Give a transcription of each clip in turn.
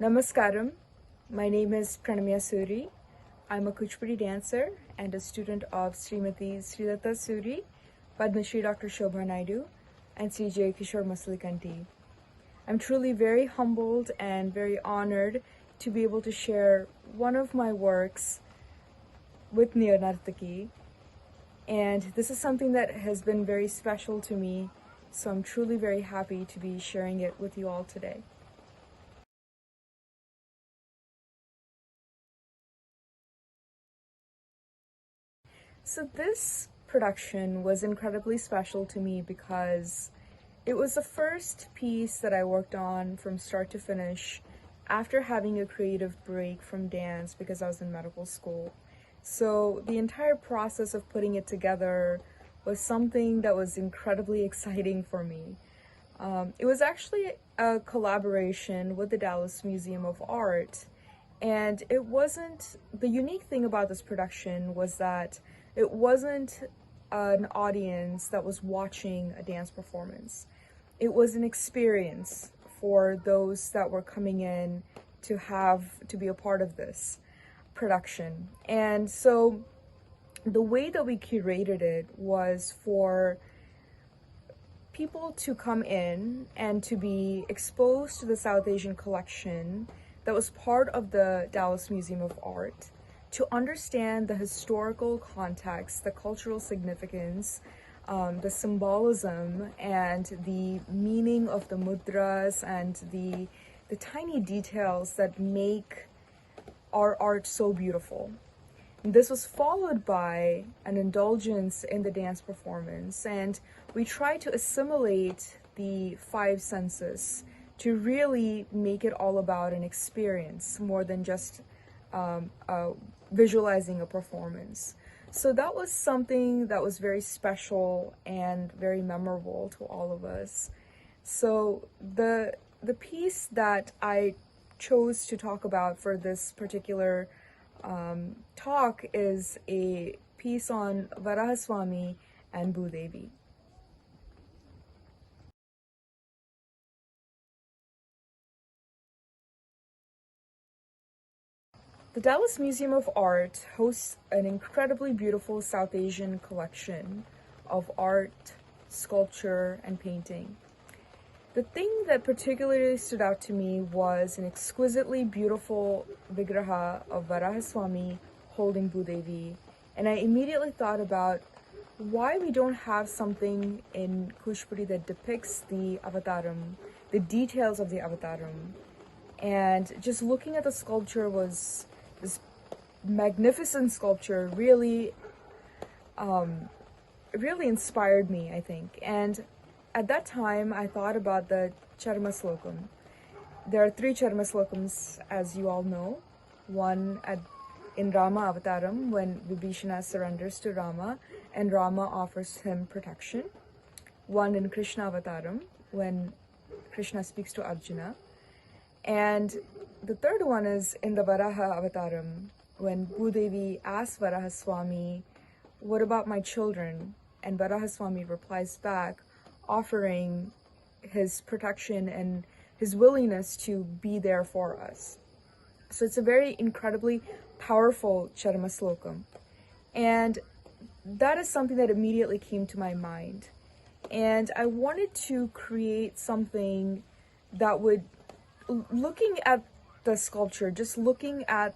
Namaskaram. My name is Pranamya Suri. I'm a Kuchipudi dancer and a student of Srimati Srilatha Suri, Padma Shree Dr. Sobha Naidu, and CJ Kishore Mosalikanti. I'm truly very humbled and very honored to be able to share one of my works with Neo-Nartaki. And this is something that has been very special to me, so I'm truly very happy to be sharing it with you all today. So this production was incredibly special to me because it was the first piece that I worked on from start to finish after having a creative break from dance because I was in medical school. So the entire process of putting it together was something that was incredibly exciting for me. It was actually a collaboration with the Dallas Museum of Art, and the unique thing about this production was that it wasn't an audience that was watching a dance performance. It was an experience for those that were coming in to be a part of this production. And so the way that we curated it was for people to come in and to be exposed to the South Asian collection that was part of the Dallas Museum of Art, to understand the historical context, the cultural significance, the symbolism, and the meaning of the mudras and the tiny details that make our art so beautiful. This was followed by an indulgence in the dance performance, and we tried to assimilate the five senses to really make it all about an experience more than just visualizing a performance. So that was something that was very special and very memorable to all of us. So the piece that I chose to talk about for this particular talk is a piece on Varahaswamy and Bhudevi. The Dallas Museum of Art hosts an incredibly beautiful South Asian collection of art, sculpture, and painting. The thing that particularly stood out to me was an exquisitely beautiful Vigraha of Varahaswamy holding Bhudevi, and I immediately thought about why we don't have something in Kuchipudi that depicts the avataram, the details of the avataram. And just looking at the sculpture was this magnificent sculpture really inspired me, I think. And at that time, I thought about the Charma Slokam. There are three Charma Slokams, as you all know. One in Rama Avataram, when Vibhishana surrenders to Rama and Rama offers him protection. One in Krishna Avataram, when Krishna speaks to Arjuna. And the third one is in the Varaha Avataram, when Bhudevi asks Varahaswamy, "What about my children?" And Varahaswamy replies back, offering his protection and his willingness to be there for us. So it's a very incredibly powerful Charma Slokam. And that is something that immediately came to my mind. And I wanted to create something that would, looking at the sculpture, just looking at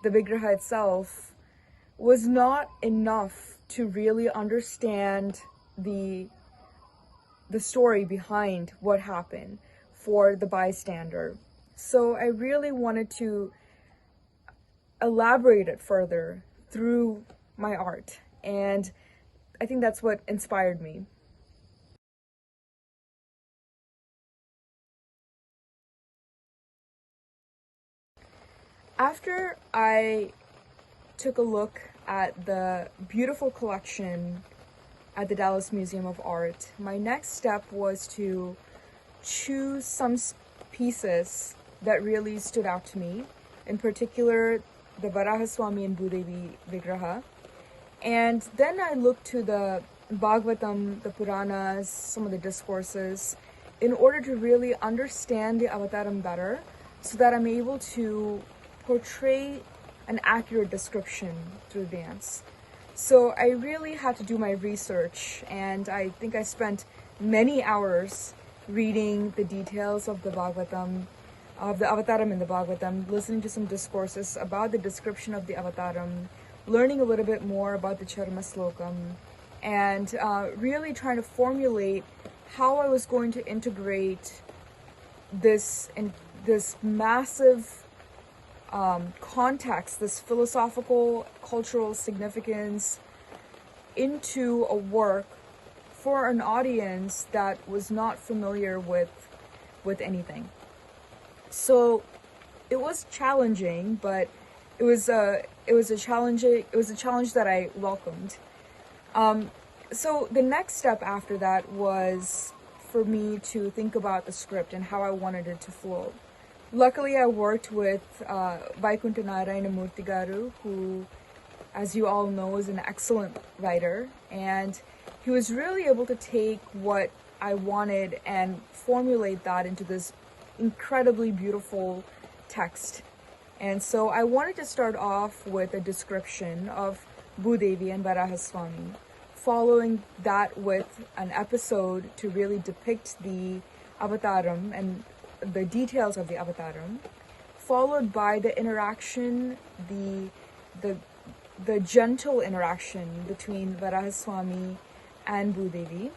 the Vigraha itself, was not enough to really understand the story behind what happened for the bystander. So I really wanted to elaborate it further through my art, and I think that's what inspired me. After I took a look at the beautiful collection at the Dallas Museum of Art, my next step was to choose some pieces that really stood out to me, in particular the Varahaswamy and Bhudevi Vigraha. And then I looked to the Bhagavatam, the Puranas, some of the discourses, in order to really understand the avataram better. so that I'm able to portray an accurate description through dance. So I really had to do my research, and I think I spent many hours reading the details of the Bhagavatam, of the Avataram in the Bhagavatam, listening to some discourses about the description of the Avataram, learning a little bit more about the Charma Slokam, and really trying to formulate how I was going to integrate this massive context, this philosophical, cultural significance into a work for an audience that was not familiar with anything. So it was challenging, but it was a challenge that I welcomed. So the next step after that was for me to think about the script and how I wanted it to flow. Luckily, I worked with Vaikunta Narayana Murthy Garu, who, as you all know, is an excellent writer, and he was really able to take what I wanted and formulate that into this incredibly beautiful text. And so I wanted to start off with a description of Bhudevi and Varahaswami, following that with an episode to really depict the Avataram and the details of the Avataram, followed by the interaction, the gentle interaction between Varahaswami and Bhudevi,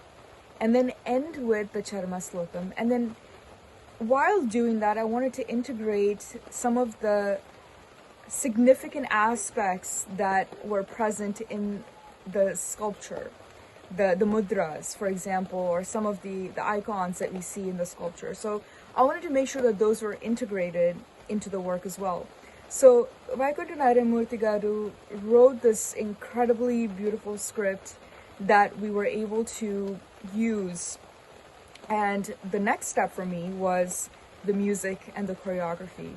and then end with the Charma Slokam. And then while doing that, I wanted to integrate some of the significant aspects that were present in the sculpture, the mudras, for example, or some of the icons that we see in the sculpture. So I wanted to make sure that those were integrated into the work as well. So Vaikunta Narayana Murthy Garu wrote this incredibly beautiful script that we were able to use. And the next step for me was the music and the choreography.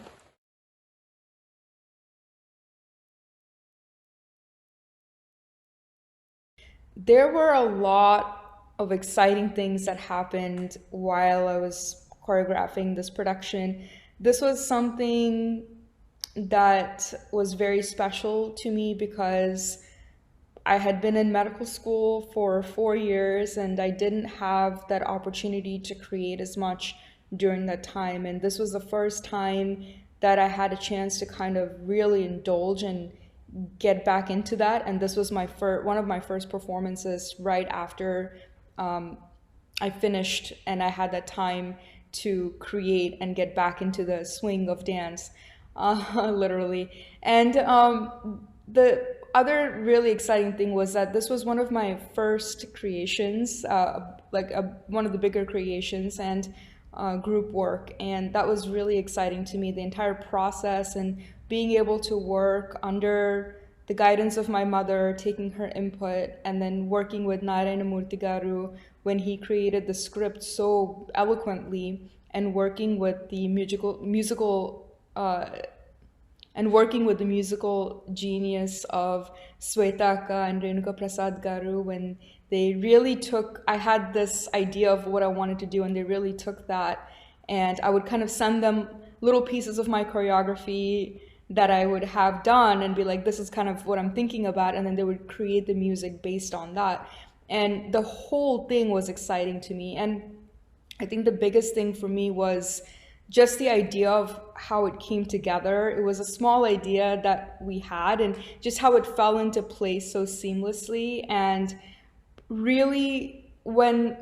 There were a lot of exciting things that happened while I was choreographing this production. This was something that was very special to me because I had been in medical school for 4 years and I didn't have that opportunity to create as much during that time. And this was the first time that I had a chance to kind of really indulge and get back into that. And this was one of my first performances right after I finished, and I had that time to create and get back into the swing of dance, literally. And the other really exciting thing was that this was one of my first creations, one of the bigger creations and group work, and that was really exciting to me. The entire process and being able to work under the guidance of my mother, taking her input, and then working with Narayana Murthy Garu when he created the script so eloquently, and working with the musical genius of Svetaka and Renuka Prasad Garu when they really took, I had this idea of what I wanted to do and they really took that, and I would kind of send them little pieces of my choreography that I would have done and be like, this is kind of what I'm thinking about, and then they would create the music based on that. And the whole thing was exciting to me. And I think the biggest thing for me was just the idea of how it came together. It was a small idea that we had, and just how it fell into place so seamlessly. And really, when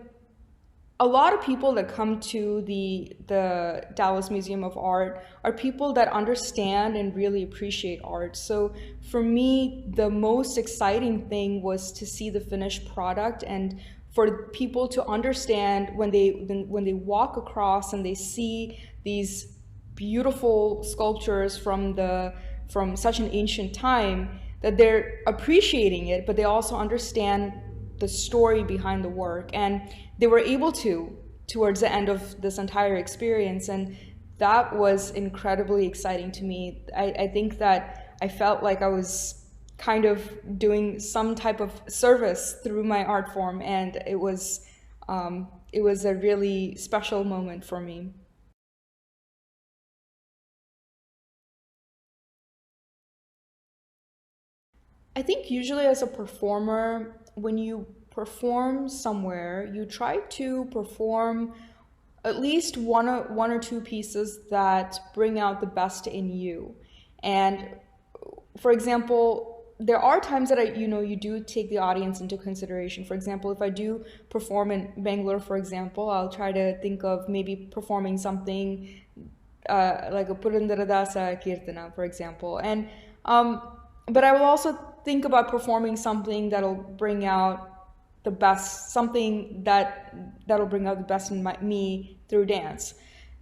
a lot of people that come to the Dallas Museum of Art are people that understand and really appreciate art. So for me, the most exciting thing was to see the finished product, and for people to understand when they walk across and they see these beautiful sculptures from such an ancient time, that they're appreciating it, but they also understand the story behind the work. And they were able to towards the end of this entire experience, and that was incredibly exciting to me. I think that I felt like I was kind of doing some type of service through my art form, and it was a really special moment for me. I think usually as a performer, when you perform somewhere, you try to perform at least one or two pieces that bring out the best in you. And for example, there are times that you do take the audience into consideration. For example, if I do perform in Bangalore, for example, I'll try to think of maybe performing something like a Purandaradasa Kirtana, for example. And but I will also think about performing something that'll bring out the best, something that'll bring out the best in me through dance.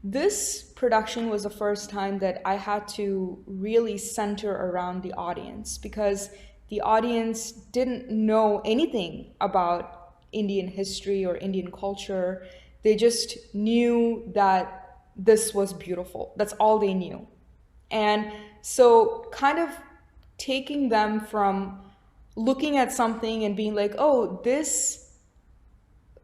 This production was the first time that I had to really center around the audience, because the audience didn't know anything about Indian history or Indian culture. They just knew that this was beautiful. That's all they knew. And so kind of taking them from looking at something and being like, oh, this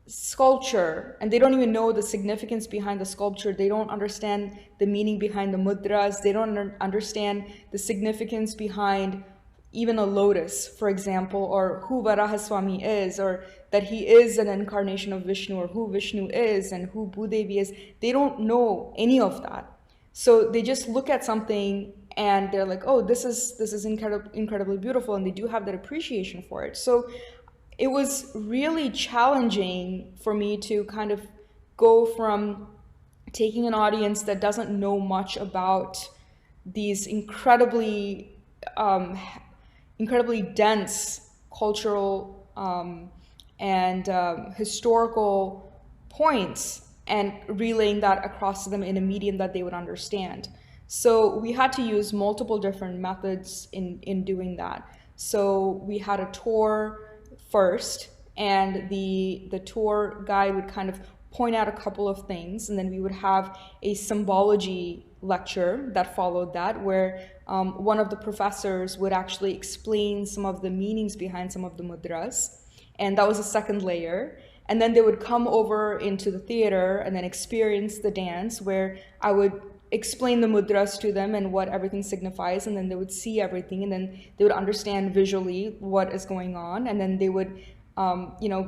sculpture, and they don't even know the significance behind the sculpture. They don't understand the meaning behind the mudras. They don't understand the significance behind even a lotus, for example, or who Varahaswamy is, or that he is an incarnation of Vishnu, or who Vishnu is and who Bhudevi is. They don't know any of that. So they just look at something and they're like, oh, this is incredibly beautiful, and they do have that appreciation for it. So it was really challenging for me to kind of go from taking an audience that doesn't know much about these incredibly dense cultural and historical points, and relaying that across to them in a medium that they would understand. So we had to use multiple different methods in doing that. So we had a tour first, and the tour guide would kind of point out a couple of things, and then we would have a symbology lecture that followed that, where one of the professors would actually explain some of the meanings behind some of the mudras, and that was a second layer. And then they would come over into the theater and then experience the dance, where I would explain the mudras to them and what everything signifies, and then they would see everything, and then they would understand visually what is going on, and then they would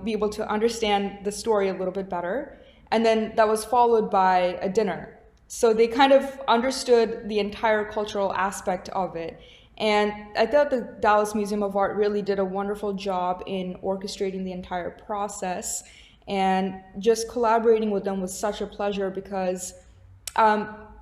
be able to understand the story a little bit better. And then that was followed by a dinner. So they kind of understood the entire cultural aspect of it. And I thought the Dallas Museum of Art really did a wonderful job in orchestrating the entire process, and just collaborating with them was such a pleasure, because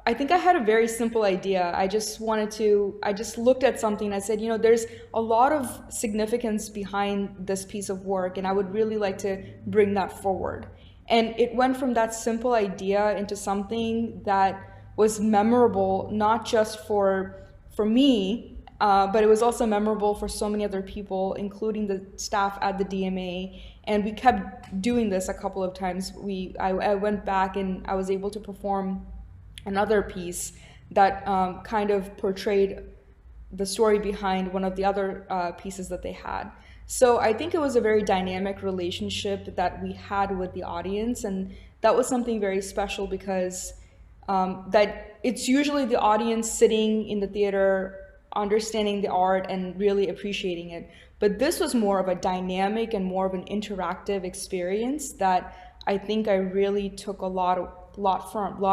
I think I had a very simple idea. I just looked at something and I said, there's a lot of significance behind this piece of work, and I would really like to bring that forward. And it went from that simple idea into something that was memorable, not just for me, but it was also memorable for so many other people, including the staff at the DMA. And we kept doing this a couple of times. I went back and I was able to perform another piece that kind of portrayed the story behind one of the other pieces that they had. So I think it was a very dynamic relationship that we had with the audience, and that was something very special, because that it's usually the audience sitting in the theater understanding the art and really appreciating it. But this was more of a dynamic and more of an interactive experience that I think I really took a lot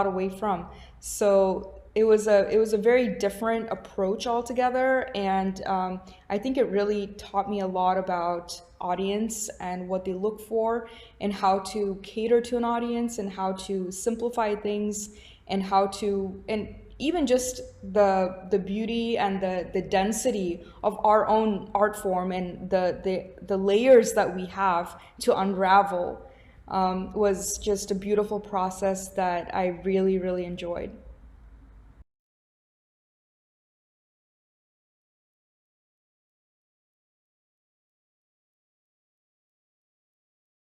away from. So it was a very different approach altogether, and I think it really taught me a lot about audience and what they look for, and how to cater to an audience, and how to simplify things, and even just the beauty and the density of our own art form, and the layers that we have to unravel was just a beautiful process that I really, really enjoyed.